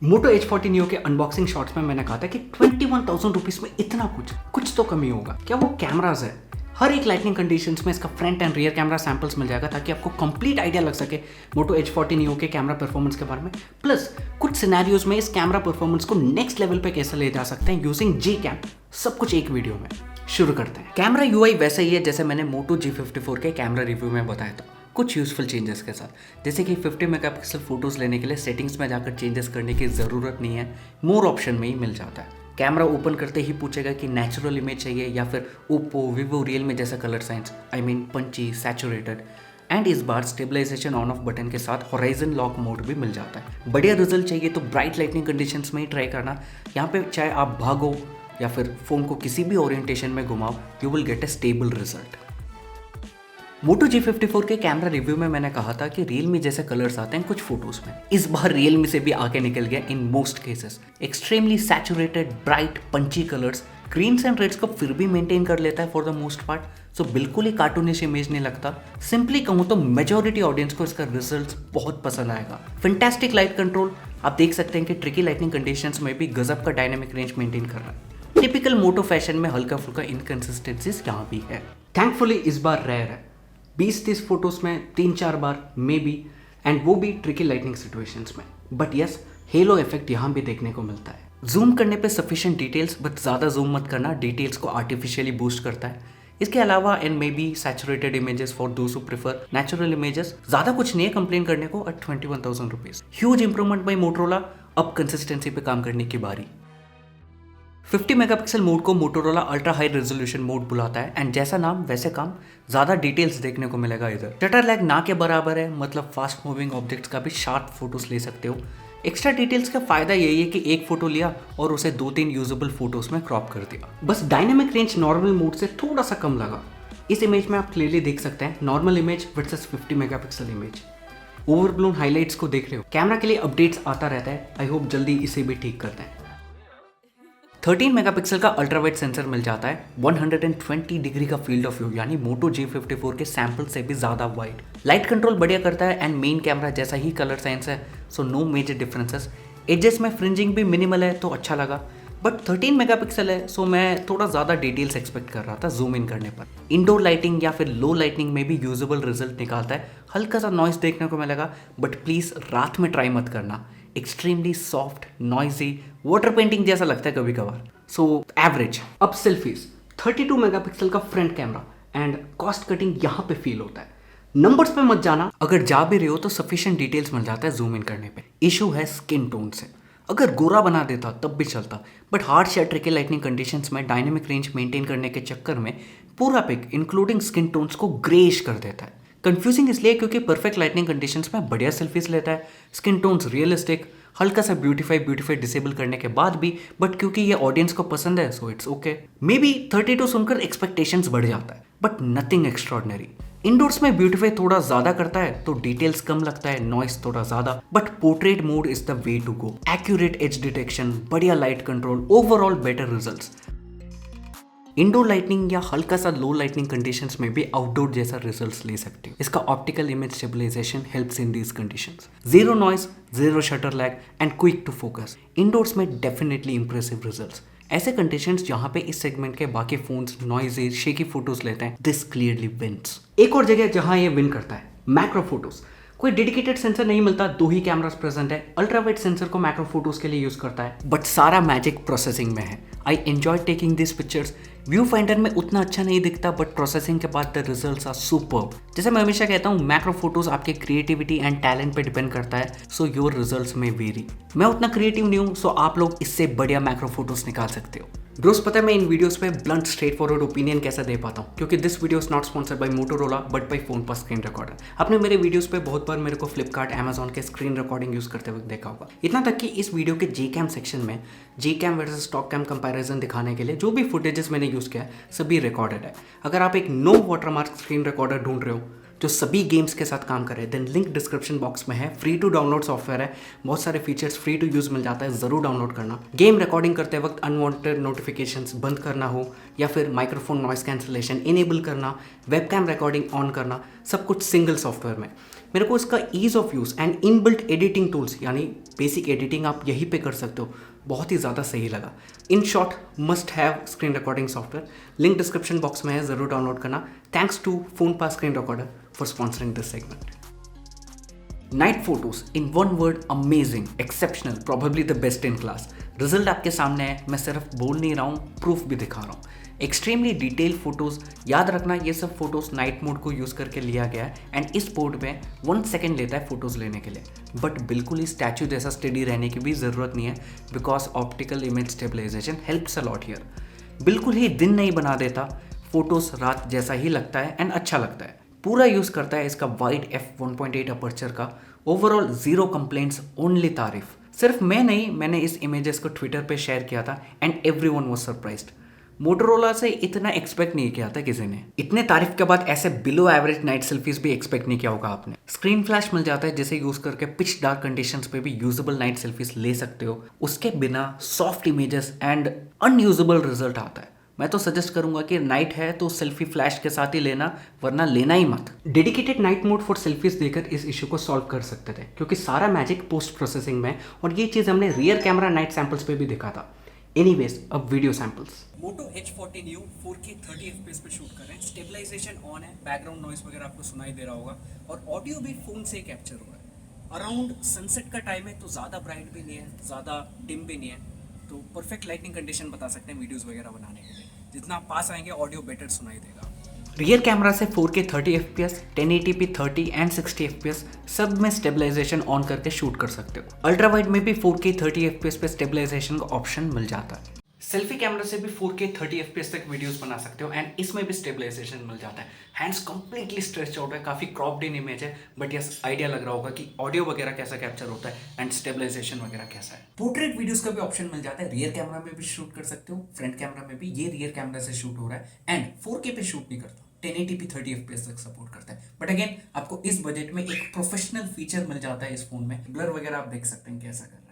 मोटो H40 Neo के unboxing shots में मैंने कहा था कि 21,000 रुपीज में इतना कुछ तो कमी होगा। क्या वो कैमराज है? हर एक लाइटनिंग कंडीशंस में इसका front and rear camera samples मिल जाएगा ताकि आपको कंप्लीट आइडिया लग सके मोटो H40 Neo के कैमरा परफॉर्मेंस के बारे में। प्लस कुछ सिनेरियोज में इस कैमरा परफॉर्मेंस को नेक्स्ट लेवल पे कैसे ले जा सकते हैं यूजिंग Gcam, सब कुछ एक वीडियो में। शुरू करते हैं। कैमरा यूआई वैसे ही है जैसे मैंने मोटो G54 के कैमरा रिव्यू में बताया था, कुछ यूजफुल चेंजेस के साथ, जैसे कि 50 मेगापिक्सल फोटोज लेने के लिए सेटिंग्स में जाकर चेंजेस करने की ज़रूरत नहीं है, मोर ऑप्शन में ही मिल जाता है। कैमरा ओपन करते ही पूछेगा कि नेचुरल इमेज चाहिए या फिर ओप्पो, वीवो, रियलमी जैसा colour science, I mean punchy, saturated. And इस बार स्टेबलाइजेशन ऑन ऑफ बटन के साथ होराइजन लॉक मोड भी मिल जाता है। बढ़िया रिजल्ट चाहिए तो ब्राइट लाइटनिंग कंडीशंस में ही ट्राई करना। यहाँ पे चाहे आप भागो या फिर फ़ोन को किसी भी ओरिएंटेशन में घुमाओ, you will get a stable result. Moto G54 के कैमरा रिव्यू में मैंने कहा था कि रियलमी जैसे कलर्स आते हैं कुछ फोटोज में, इस बार रियलमी से भी आगे निकल गया in most cases. Extremely saturated, bright, punchy colours, greens and reds को फिर भी मेंटेन कर लेता है for the most part, so बिल्कुल ही कार्टूनिश इमेज नहीं लगता। सिंपली कहूँ तो मेजॉरिटी ऑडियंस को इसका रिजल्ट बहुत पसंद आएगा। फैंटास्टिक लाइट कंट्रोल, आप देख सकते हैं कि ट्रिकी लाइटनिंग कंडीशंस में भी गजब का डायनामिक रेंज मेंटेन कर रहा है। टिपिकल मोटो फैशन में हल्का फुल्का इनकंसिस्टेंसीज यहाँ भी है। थैंकफुली इस बार रेयर है, 20-30 फोटोज में 3-4 बार मे बी, एंड वो भी ट्रिकी लाइटनिंग सिचुएशंस में। बट यस, हेलो इफेक्ट यहाँ भी देखने को मिलता है। जूम करने पे सफिशिएंट डिटेल्स, बट ज़्यादा जूम मत करना, डिटेल्स को आर्टिफिशियली बूस्ट करता है। इसके अलावा and may be saturated images for those who prefer natural images, ज़्यादा कुछ नहीं है कंप्लेन करने को at 21,000 rupees. Huge improvement by Motorola, अब कंसिस्टेंसी पे काम करने की बारी। 50 मेगापिक्सल मोड को Motorola ultra high resolution mode बुलाता है, एंड जैसा नाम वैसे काम, ज़्यादा डिटेल्स देखने को मिलेगा इधर। शटर लैग ना के बराबर है, मतलब फास्ट मूविंग ऑब्जेक्ट्स का भी शार्प फोटोज ले सकते हो। एक्स्ट्रा डिटेल्स का फायदा यही है कि एक फोटो लिया और उसे 2-3 यूजेबल फोटोज में क्रॉप कर दिया। बस डायनामिक रेंज नॉर्मल मोड से थोड़ा सा कम लगा। इस इमेज में आप क्लियरली देख सकते हैं normal image versus 50 megapixel image. Overblown highlights को देख रहे हो। कैमरा के लिए अपडेट्स आता रहता है, आई होप जल्दी इसे भी ठीक करते हैं। 13 मेगापिक्सल का अल्ट्रावाइड सेंसर मिल जाता है, 120 डिग्री का फील्ड ऑफ व्यू, यानी मोटो G54 के सैंपल से भी ज़्यादा वाइड। लाइट कंट्रोल बढ़िया करता है एंड मेन कैमरा जैसा ही कलर साइंस है, so no major differences. Edges में फ्रिंजिंग भी मिनिमल है तो अच्छा लगा, बट 13 मेगापिक्सल है, सो मैं थोड़ा ज़्यादा डिटेल्स एक्सपेक्ट कर रहा था जूम इन करने पर। इंडोर लाइटिंग या फिर लो लाइटिंग में भी यूजेबल रिजल्ट निकालता है। हल्का सा नॉइस देखने को मिलेगा, बट प्लीज़ रात में ट्राई मत करना, extremely soft, noisy, water painting जैसा लगता है कभी कभार। So average. अब सेल्फीज, 32 मेगापिक्सल का front camera and cost cutting यहाँ पे फील होता है। नंबर्स पे मत जाना, अगर जा भी रहे हो तो सफिशिएंट डिटेल्स मिल जाता है जूम इन करने पे। इशू है स्किन टोन से, अगर गोरा बना देता तब भी चलता, बट हार्ड या ट्रिकी लाइटनिंग कंडीशंस में डायनामिक रेंज मेंटेन करने के चक्कर में पूरा पिक इंक्लूडिंग स्किन टोन्स को ग्रेइश कर देता है। कंफ्यूजिंग इसलिए क्योंकि परफेक्ट लाइटनिंग कंडीशंस में बढ़िया सेल्फीज लेता है, स्किन टोन्स रियलिस्टिक, हल्का सा ब्यूटीफाई डिसेबल करने के बाद भी, बट क्योंकि ये ऑडियंस को पसंद है so it's okay. May be 32 सुनकर एक्सपेक्टेशंस बढ़ जाता है, बट नथिंग एक्स्ट्रॉर्डिनरी। इंडोर्स में ब्यूटीफाई थोड़ा ज्यादा करता है तो डिटेल्स कम लगता है, नॉइस थोड़ा ज्यादा, but portrait mode is the way to go. Accurate edge detection, बढ़िया light control, overall better results. Indoor lightning या हल्का सा लो लाइटनिंग कंडीशंस में भी आउटडोर जैसा रिजल्ट्स ले सकते हो। इसका optical image stabilisation helps in these conditions. Zero noise, zero shutter lag and quick to focus. Indoors में डेफिनेटली इंप्रेसिव रिजल्ट्स। ऐसे कंडीशंस जहां पे इस सेगमेंट के बाकी फोन्स नॉइजी, शेकी फोटोज लेते हैं, दिस क्लियरली विंस। एक और जगह जहां ये विन करता है, मैक्रो फोटोज। कोई डेडिकेटेड सेंसर नहीं मिलता, 2 ही कैमरास प्रेजेंट है। अल्ट्रावाइड सेंसर को मैक्रो फोटोज के लिए यूज करता है, बट सारा मैजिक प्रोसेसिंग में है। I enjoy taking this pictures. View finder में उतना अच्छा नहीं दिखता, बट प्रोसेसिंग के बाद द रिजल्ट्स आर सुपर्ब। जैसे मैं हमेशा कहता हूँ, मैक्रो फोटोज आपके क्रिएटिविटी एंड टैलेंट पे डिपेंड करता है, सो योर रिजल्ट्स में वेरी। मैं उतना क्रिएटिव नहीं हूँ, सो आप लोग इससे बढ़िया मैक्रो फोटोज निकाल सकते हो। ब्रोस, पता है मैं इन वीडियोस पे ब्लंट स्ट्रेट फॉरवर्ड ओपिनियन कैसे दे पाता हूँ, क्योंकि this video is not sponsored by Motorola but by phone पर स्क्रीन रिकॉर्डर। आपने मेरे वीडियोस पे बहुत बार मेरे को फ्लिपकार्ट, अमेजॉन के स्क्रीन रिकॉर्डिंग यूज करते हुए देखा होगा। इतना तक कि इस वीडियो के Gcam सेक्शन में Gcam versus stock cam comparison दिखाने के लिए जो भी फुटेजेस मैंने यूज किया है सभी रिकॉर्डेड है। अगर आप एक नो वाटरमार्क स्क्रीन रिकॉर्डर ढूंढ रहे हो जो सभी गेम्स के साथ काम करे, देन लिंक डिस्क्रिप्शन बॉक्स में है। फ्री टू डाउनलोड सॉफ्टवेयर है, बहुत सारे फीचर्स फ्री टू यूज मिल जाता है, जरूर डाउनलोड करना। गेम रिकॉर्डिंग करते वक्त अनवांटेड नोटिफिकेशंस बंद करना हो या फिर माइक्रोफोन नॉइस कैंसिलेशन इनेबल करना, वेबकैम रिकॉर्डिंग ऑन करना, सब कुछ सिंगल सॉफ्टवेयर में। मेरे को इसका ease of use and inbuilt editing tools यानी बेसिक एडिटिंग आप यहीं पे कर सकते हो, बहुत ही ज़्यादा सही लगा। In short, must have screen recording software. Link description box में है, ज़रूर डाउनलोड करना। Thanks to FonePaw screen recorder for sponsoring this segment. Night photos in one word, amazing, exceptional, probably the best in class. Result आपके सामने है, मैं सिर्फ बोल नहीं रहा हूँ, प्रूफ भी दिखा रहा हूँ। Extremely detail photos. याद रखना ये सब फोटोज नाइट मोड को यूज़ करके लिया गया है एंड इस पोर्ट में 1 सेकेंड लेता है फोटोज लेने के लिए। बट बिल्कुल ही स्टैचू जैसा स्टेडी रहने की भी ज़रूरत नहीं है, because optical image stabilisation helps a lot here. बिल्कुल ही दिन नहीं बना देता, फोटोज रात जैसा ही लगता है एंड अच्छा लगता है। पूरा यूज़ करता है इसका वाइड f1.8 अपर्चर का। ओवरऑल 0 कंप्लेंट्स, ओनली तारीफ। सिर्फ मैं नहीं, मैंने इस इमेजेस को ट्विटर पे शेयर किया था and everyone was surprised. Motorola से इतना एक्सपेक्ट नहीं किया था किसी ने। इतने तारीफ के बाद ऐसे बिलो एवरेज नाइट सेल्फीज भी एक्सपेक्ट नहीं किया होगा आपने। स्क्रीन फ्लैश मिल जाता है जिसे यूज करके पिच डार्क कंडीशंस पे भी यूजेबल नाइट सेल्फीज ले सकते हो। उसके बिना soft images and unusable result आता है। मैं तो सजेस्ट करूंगा कि नाइट है तो सेल्फी फ्लैश के साथ ही लेना, वरना लेना ही मत। Dedicated night mode for selfies देकर इस इशू को सॉल्व कर सकते थे, क्योंकि सारा मैजिक पोस्ट प्रोसेसिंग में, और ये चीज हमने रियर कैमरा नाइट सैंपल्स पे भी देखा था। एनीवेज, अब video samples. Moto H40 4K 30 FPS पे शूट कर रहे हैं। स्टेबलाइजेशन ऑन है, बैकग्राउंड नॉइस वगैरह आपको सुनाई दे रहा होगा, और ऑडियो भी फोन से कैप्चर हुआ है। अराउंड सनसेट का टाइम है, तो ज़्यादा ब्राइट भी नहीं है, ज़्यादा डिम भी नहीं है, तो परफेक्ट लाइटिंग कंडीशन बता सकते हैं वीडियोस वगैरह बनाने के लिए। जितना आप पास आएंगे ऑडियो बेटर सुनाई देगा। रियर कैमरा से 4K 30 FPS, 1080p 30 and 60 FPS सब में स्टेबलाइजेशन ऑन करके शूट कर सकते हो। अल्ट्रा वाइड में भी 4K 30 FPS पे स्टेबलाइजेशन का ऑप्शन मिल जाता है। सेल्फी कैमरा से भी 4K 30 FPS तक वीडियोस बना सकते हो एंड इसमें भी स्टेबलाइजेशन मिल जाता है। हैंड्स कंप्लीटली स्ट्रेच आउट है, काफ़ी क्रॉप्ड इन इमेज है, बट यस आइडिया लग रहा होगा कि ऑडियो वगैरह कैसा कैप्चर होता है एंड स्टेबलाइजेशन वगैरह कैसा है। पोर्ट्रेट वीडियोस का भी ऑप्शन मिल जाता है। रियर कैमरा में भी शूट कर सकते हो, फ्रंट कैमरा में भी। ये रियर कैमरा से शूट हो रहा है एंड 4K पे शूट नहीं करता, 1080p 30 FPS तक सपोर्ट करता है। बट अगेन, आपको इस बजट में एक प्रोफेशनल फीचर मिल जाता है इस फोन में। ब्लर वगैरह आप देख सकते हैं कैसा कर रहा है।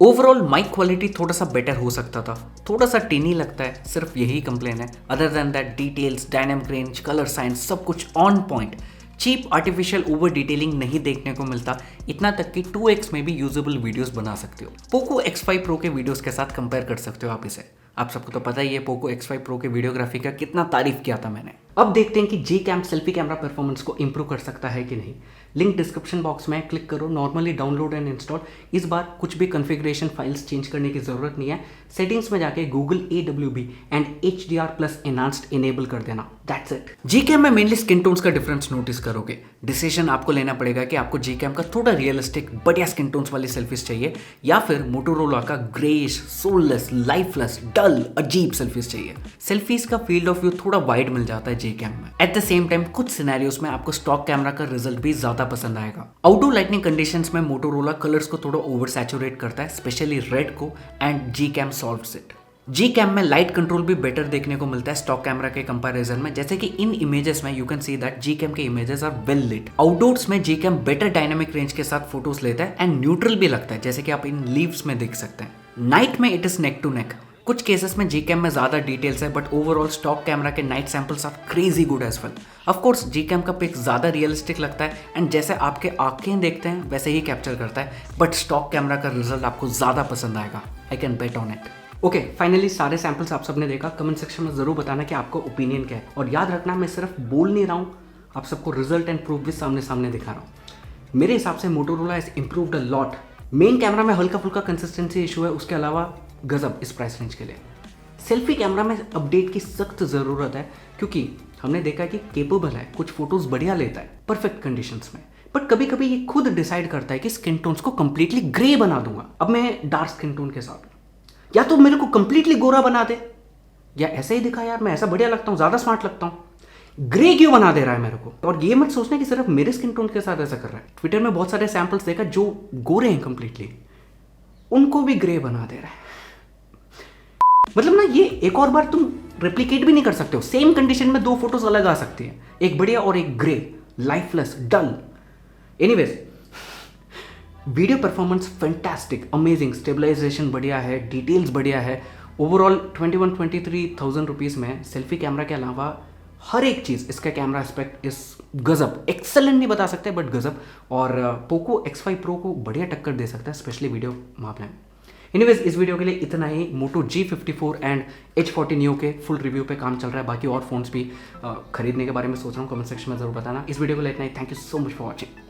ओवरऑल माइक क्वालिटी थोड़ा सा बेटर हो सकता था, थोड़ा सा टिनी लगता है, सिर्फ यही कंप्लेन है। Other than that, details, dynamic range, colour science सब कुछ on point. Cheap artificial over detailing नहीं देखने को मिलता, इतना तक कि 2x में भी यूजेबल वीडियोस बना सकते हो। पोको X5 Pro के वीडियोस के साथ कंपेयर कर सकते हो आप इसे। आप सबको तो पता ही है पोको X5 Pro के वीडियोग्राफी का कितना तारीफ किया था मैंने। अब देखते हैं कि Gcam सेल्फी कैमरा परफॉर्मेंस को इंप्रूव कर सकता है कि नहीं। लिंक डिस्क्रिप्शन बॉक्स में, क्लिक करो, नॉर्मली डाउनलोड एंड इंस्टॉल। इस बार कुछ भी कॉन्फ़िगरेशन फाइल्स चेंज करने की जरूरत नहीं है। सेटिंग्स में जाके Google AWB and HDR+ enhanced enable कर देना, दैट्स इट। Gcam में मेनली स्किन टोन्स का डिफरेंस नोटिस करोगे। डिसीजन आपको लेना पड़ेगा कि आपको Gcam का थोड़ा रियलिस्टिक बढ़िया स्किन टोन्स वाली सेल्फीज चाहिए या फिर मोटोरोला का ग्रेइश, सोललेस, लाइफलेस, डल, अजीब सेल्फीज चाहिए। सेल्फीज का फील्ड ऑफ व्यू थोड़ा वाइड मिल जाता है Gcam में। एट द सेम टाइम कुछ सिनेरियोस में आपको स्टॉक कैमरा का रिजल्ट भी ज्यादा पसंद आएगा। आउटडोर लाइटनिंग कंडीशंस में मोटोरोला कलर्स को थोड़ा ओवर सैचुरेट करता है, स्पेशली रेड को, and Gcam solves it. Gcam में लाइट कंट्रोल भी बेटर देखने को मिलता है स्टॉक कैमरा के कंपैरिजन में, जैसे कि इन इमेजेस में you can see that Gcam के images are well lit. Outdoors में Gcam बेटर डायनामिक रेंज के साथ फोटोज लेता है एंड न्यूट्रल भी लगता है, जैसे कि आप इन लीव्स में देख सकते हैं। नाइट में it is neck to neck. कुछ केसेस में Gcam में ज्यादा डिटेल्स है, बट ओवरऑल स्टॉक कैमरा के night samples are crazy good as well. Of course Gcam का पिक ज्यादा रियलिस्टिक लगता है एंड जैसे आपके आंखें देखते हैं वैसे ही कैप्चर करता है, बट स्टॉक कैमरा का रिजल्ट आपको ज्यादा पसंद आएगा। I can bet on it. Okay, finally सारे सैंपल्स आप सबने देखा। कमेंट सेक्शन में जरूर बताना कि आपका ओपिनियन क्या है, और याद रखना मैं सिर्फ बोल नहीं रहा हूँ, आप सबको रिजल्ट एंड प्रूफ भी सामने सामने दिखा रहा हूँ। मेरे हिसाब से Motorola is improved a lot. Main camera में हल्का फुल्का कंसिस्टेंसी इशू है, उसके अलावा गजब इस प्राइस रेंज के लिए। सेल्फी कैमरा में अपडेट की सख्त ज़रूरत है, क्योंकि हमने देखा कि केपेबल है, कुछ फोटोज बढ़िया लेता है परफेक्ट कंडीशंस में, बट कभी कभी ये खुद डिसाइड करता है कि स्किन टोन्स को कंप्लीटली ग्रे बना दूंगा। अब मैं डार्क स्किन टोन के साथ, या तो मेरे को कंप्लीटली गोरा बना दे, या ऐसे ही दिखा यार मैं ऐसा बढ़िया लगता हूँ, ज़्यादा स्मार्ट लगता हूँ, ग्रे क्यों बना दे रहा है मेरे को। और ये मत सोचना कि सिर्फ मेरे स्किन टोन के साथ ऐसा कर रहा है। ट्विटर में बहुत सारे सैंपल्स देखा जो गोरे हैं कंप्लीटली, उनको भी ग्रे बना दे रहा है। मतलब ना, ये एक और बार तुम रेप्लिकेट भी नहीं कर सकते हो। सेम कंडीशन में 2 फोटोज अलग आ सकती हैं, एक बढ़िया और एक grey, lifeless, dull. Anyways, video performance fantastic, amazing, stabilisation बढ़िया है, डिटेल्स बढ़िया है। ओवरऑल 21-23 थाउजेंड रुपीज़ में सेल्फी कैमरा के अलावा हर एक चीज़, इसका कैमरा एस्पेक्ट इस गजब, एक्सेलेंट नहीं बता सकते बट गजब। और पोको X5 Pro को बढ़िया टक्कर दे सकता है स्पेशली वीडियो मामले में। एनीवेज, इस वीडियो के लिए इतना ही। मोटो G54 एंड H40 Neo के फुल रिव्यू पे काम चल रहा है। बाकी और फोन्स भी खरीदने के बारे में सोच रहा हूँ, कमेंट सेक्शन में जरूर बताना। इस वीडियो को लिए इतना ही। Thank you so much for watching.